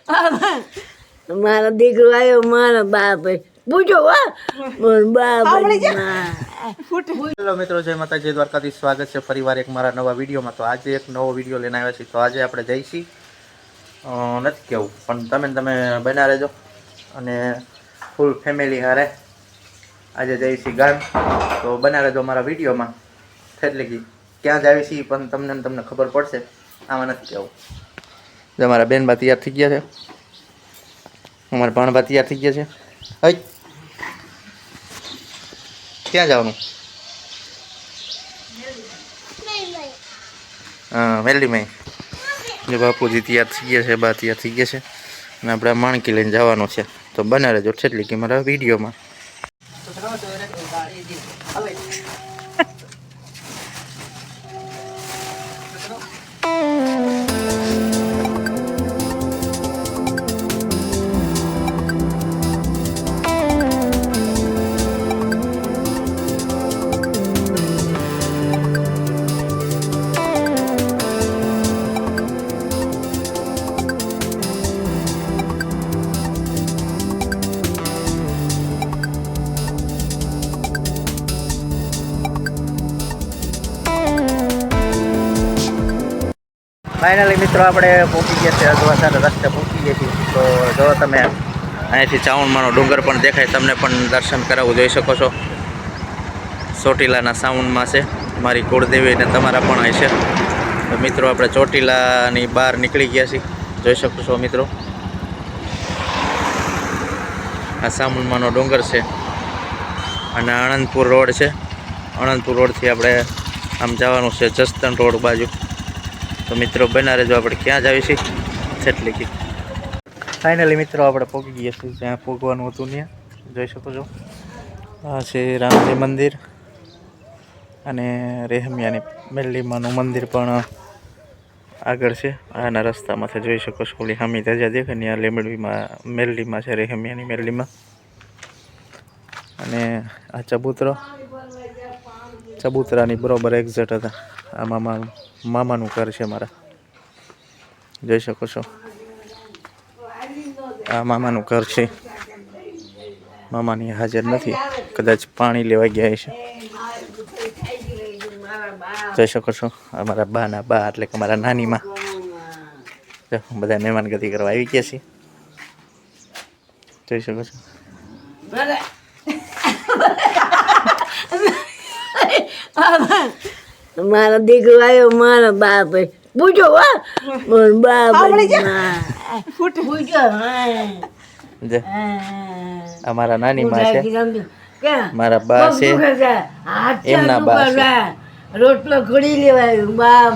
મારો દીકરો આવ્યો મારો બાપ પૂછો બાપ હેલો મિત્રો, જય માતાજી, દ્વારકાથી સ્વાગત છે ફરીવાર એક મારા નવા વિડીયોમાં. તો આજે એક નવો વિડીયો લઈને આવ્યા છીએ. તો આજે આપણે જઈશી નથી કેવું પણ તમે બના રહેજો અને ફૂલ ફેમિલી હારે આજે જઈશી ગામ. તો બના રહેજો મારા વિડીયોમાં. એટલે કે ક્યાં જ આવી છીએ પણ તમને ખબર પડશે. આમાં નથી કેવું. જો અમારા બેનબા તૈયાર થઈ ગયા છે, અમારા ભાણબા તૈયાર થઈ ગયા છે. હઈ ક્યાં જવાનું? હા, મેલડીમાં. જો બાપુજી તૈયાર થઈ ગયા છે, બા તૈયાર થઈ ગયા છે અને આપણે માણકી લઈને જવાનું છે. તો બને રહેજો છેલ્લી કે મારા વિડીયોમાં. ફાઇનલી મિત્રો આપણે પહોંચી ગયા છે અજવાસાના રસ્તે પહોંચી ગયા છીએ. તો જો તમે અહીંયાથી ચાવણમાંનો ડુંગર પણ દેખાય, તમને પણ દર્શન કરાવવું જોઈ શકો છો. ચોટીલાના સાઉન્ડમાં છે મારી કુળદેવી અને તમારા પણ અહીં છે. તો મિત્રો આપણે ચોટીલાની બહાર નીકળી ગયા છીએ, જોઈ શકો છો મિત્રો. આ સાઉન્ડમાંનો ડુંગર છે અને આણંદપુર રોડ છે. આણંદપુર રોડથી આપણે આમ જવાનું છે જસદણ રોડ બાજુ. તો મિત્રો બના રહેજો, આપણે ક્યાં જ આવી છીએ એટલે કે ફાઇનલી મિત્રો આપણે પહોંચી ગયા છીએ જ્યાં પહોંચવાનું હતું ત્યાં. જોઈ શકો છો આ છે રામજી મંદિર અને રેહમિયાની મેરડીમાનું મંદિર પણ આગળ છે. આના રસ્તામાંથી જોઈ શકો છો. ઓલી હામી ધજા દેખાય ને આ મેરડીમાં છે, રેહમિયાની મેરડીમાં. અને આ ચબૂતરાની બરોબર એક્ઝેક્ટ હતા. આ મામાનું ઘર છે મારા, જોઈ શકો છો. આ મામાનું ઘર છે. મામાની હાજર નથી, કદાચ પાણી લેવા ગયા છે. જોઈ શકો છો અમારા બાના બા એટલે કે અમારા નાની માં. બધા મહેમાન ગતિ કરવા આવી ગયા છે, જોઈ શકો છો. મારો દીકરો આવ્યો મારો બાપ પૂછો બાપ અમારા નાની માં છે, મારા બા છે, એમના બા છે. રોટલો ઘડી લેવાય બા.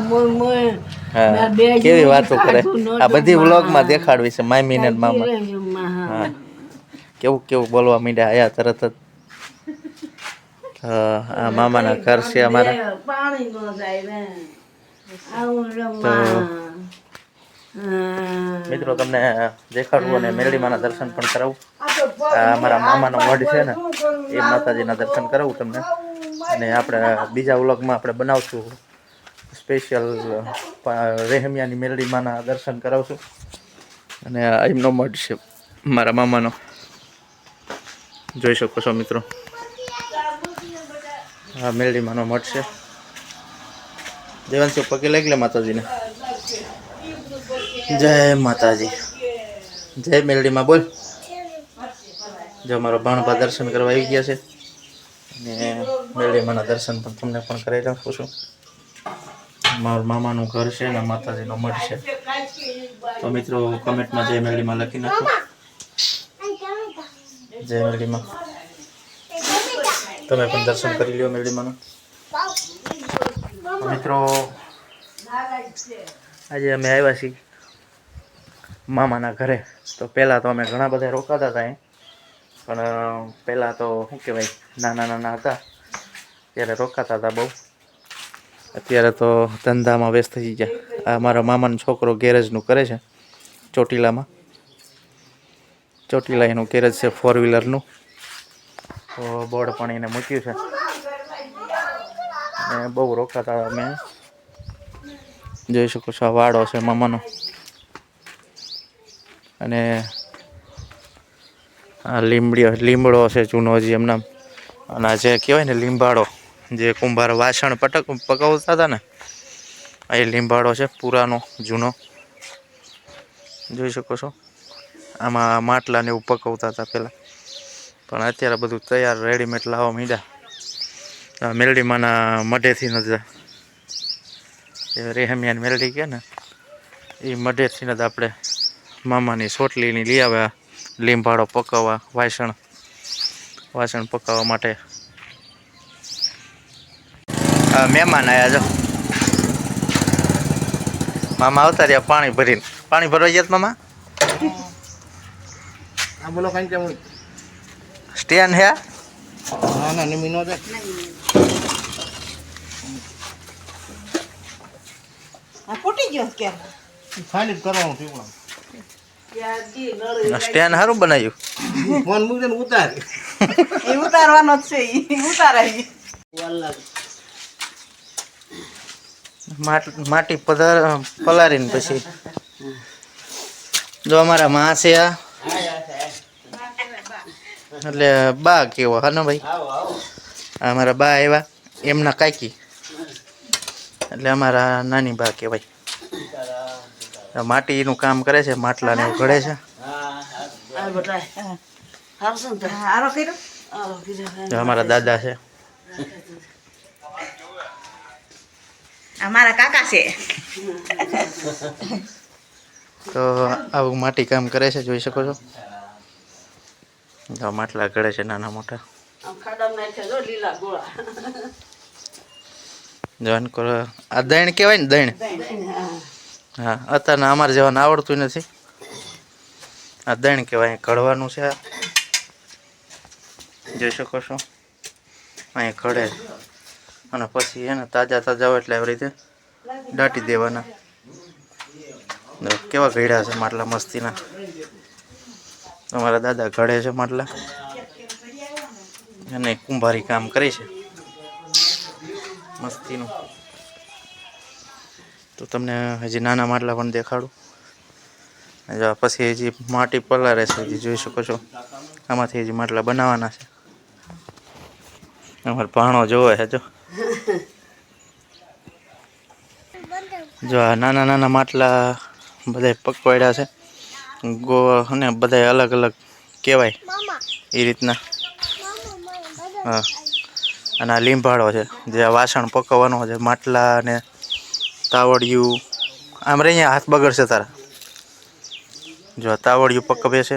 કેવી વાતો કરે, આ બધી વ્લોગમાં દેખાડવી છે મામી ને મામા. હા, કેવું બોલવા માંડ્યા આયા તરત જ. આ મામાના ઘર છે અમારા. મિત્રો તમને દેખાડવું અને મેરડીમાના દર્શન પણ કરાવું. અમારા મામાનો મઢ છે ને, એ માતાજીના દર્શન કરાવું તમને. અને આપણે બીજા વ્લોગમાં આપણે બનાવશું સ્પેશિયલ રેહમિયાની મેરડીમાના દર્શન કરાવશું. અને એમનો મઢ છે મારા મામાનો, જોઈ શકો છો મિત્રો. હા, મેરડીમાનો મઠ છે. દેવાંશી પગે લાગી લે માતાજીને. જય માતાજી, જય મેરડીમાં બોલ. જો મારો ભાણભા દર્શન કરવા આવી ગયા છે અને મેરડીમાના દર્શન પણ તમને પણ કરાવી રાખું છું. મારા મામાનું ઘર છે ને માતાજીનો મઠ છે. તો મિત્રો કમેન્ટમાં જય મેરડીમાં લખી નાખો. જય મેરડીમાં. તમે પણ દર્શન કરી લ્યો મેરડીમાના. મિત્રો આજે અમે આવ્યા છીએ મામાના ઘરે. તો પહેલાં તો અમે ઘણા બધા રોકાતા હતા અહીં, પણ પહેલાં તો શું કહેવાય નાના હતા ત્યારે રોકાતા હતા બહુ. અત્યારે તો ધંધામાં વ્યસ્ત થઈ ગયા. આ મારા મામાનો છોકરો ગેરેજનું કરે છે ચોટીલામાં. ચોટીલા એનું ગેરેજ છે 4 વ્હીલરનું. તો બોર્ડ પણ એને મૂક્યું છે અને બહુ રોકાતા અમે. જોઈ શકો છો આ વાડો છે મામાનો. અને આ લીમડો છે જૂનો હજી એમના. અને આ જે કહેવાય ને લીંબાડો, જે કુંભાર વાસણ પકવતા હતા ને, એ લીંબાડો છે પુરાનો જૂનો, જોઈ શકો છો. આમાં માટલા ને એવું પકવતા હતા પહેલાં, પણ અત્યારે બધું તૈયાર રેડીમેડ લાવવા માંડ્યા. મેલડીમાંના મઢેથી નથી, રેહમિયાન મેલડી કહે ને, એ મઢેથી નથી આપણે મામાની સોટલીની લઈ આવ્યા લીંબાડો પકવવા, વાસણ પકાવવા માટે. મહેમાન આવ્યા જો, મામા આવતા રહ્યા પાણી ભરીને. પાણી ભરવા ગયા મામા? બોલો કઈ કેમ સ્ટેન્ડ હે? ના ના નિમી નો દે આ ફૂટી ગયો કે ફાઇનલ કરવાનું ટીપણા સ્ટેન્ડ સારું બનાવ્યું. ફોન મૂકી દે ઉતાર એ ઉતારવાનો જ છે ઈ ઉતારાય માટી પલારીને પછી જો અમારા માં છે આ, એટલે બા કેવો હા ને ભાઈ, અમારા બા આવ્યા એમના કાકી, એટલે અમારા નાની બા કહેવાય. માટીનું કામ કરે છે, માટલા ને એવું ઘડે છે. હારો કર્યો જો અમારા દાદા છે, અમારા કાકા છે. તો આવું માટી કામ કરે છે, જોઈ શકો છો. માટલા ઘડે છે નાના મોટા. જોન કરો આ દૈણ કહેવાય ને, દૈણ. હા, અત્યારના અમારે જવાને આવડતું નથી. આ દૈણ કહેવાય, ઘડવાનું છે. જોઈ શકો છો અહીં ઘડે, અને પછી એને તાજા હોય એટલે આવી રીતે દાટી દેવાના. કેવા ઘડ્યા છે માટલા મસ્તીના. અમારા દાદા ઘડે છે માટલા, અને કુંભારી કામ કરે છે મસ્તીનું. તો તમને હજી નાના માટલા પણ દેખાડું. પછી હજી માટી પલારે છે, હજી જોઈ શકો છો. આમાંથી હજી માટલા બનાવવાના છે. અમારો ભાણો જોવે છે જો આ નાના માટલા બધા પકવાડ્યા છે. અને બધા અલગ અલગ કહેવાય એ રીતના. હા, અને આ લીંબાડો છે, જે વાસણ પકવવાનો છે. માટલા ને તાવડિયું આમ રે, અહીંયા હાથ બગડશે તારા. જો તાવડિયું પકવે છે,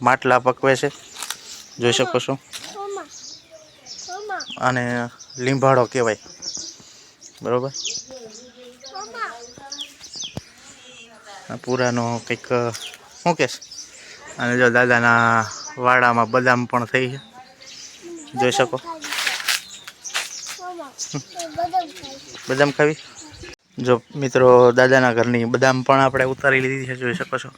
માટલા પકવે છે, જોઈ શકો છો. અને લીંબાડો કહેવાય, બરોબર. પુરાનો કંઈક શું કહેશ. અને જો દાદાના વાડામાં બદામ પણ થઈ છે, જોઈ શકો. બદામ ખાવી? જો મિત્રો દાદાના ઘરની બદામ પણ આપણે ઉતારી લીધી છે, જોઈ શકો છો.